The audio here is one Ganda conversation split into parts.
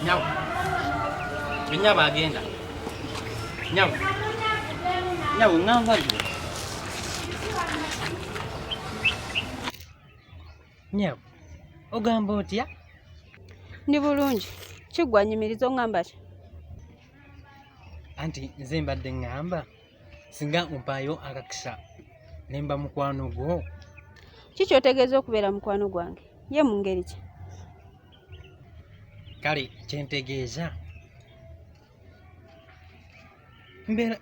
Nyawo. Binyaba agenda. Nyawo. Nyawo ngamba gwe. Nyawo. Ogamba otya? Ndi bulungi. Kiggwa nyimiriza ongamba ki? Anti nze mbadde ngamba singa umpaayo akakisa nemba mukwano gwo. Kiki otegeeza okubeera mukwano gwange? Ye mu ngeri ki? Kale kyentegeeza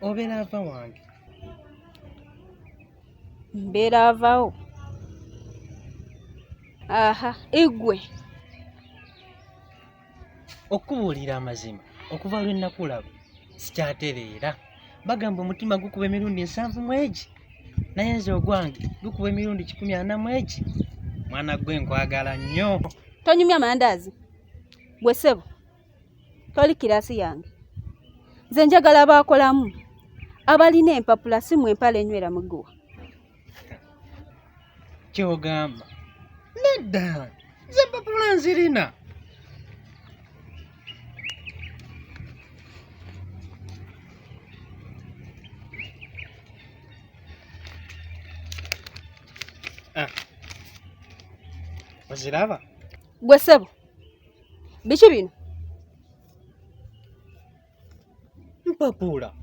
obeera ava wange. Mbeera avaawo. Aha, igwe. Okubuulira amazima okuva lwe nakulaba sikyatereera. Bagamba omutima gukuba emirundi 7 mu egi, naye nze ogwange gukuba emirundi 140 mu egi. Mwana gwe nkwagala nnyo. Tonyumya amandaazi. Gwe ssebo. Toli kirasi yange. Nze njagala abaakolamu. Abalina empapula si mu empala enywera muguwa. Kyogamba nedda nze empapula nzirina. Oziraba? Gwe ssebo. Biki bino? Mpapula.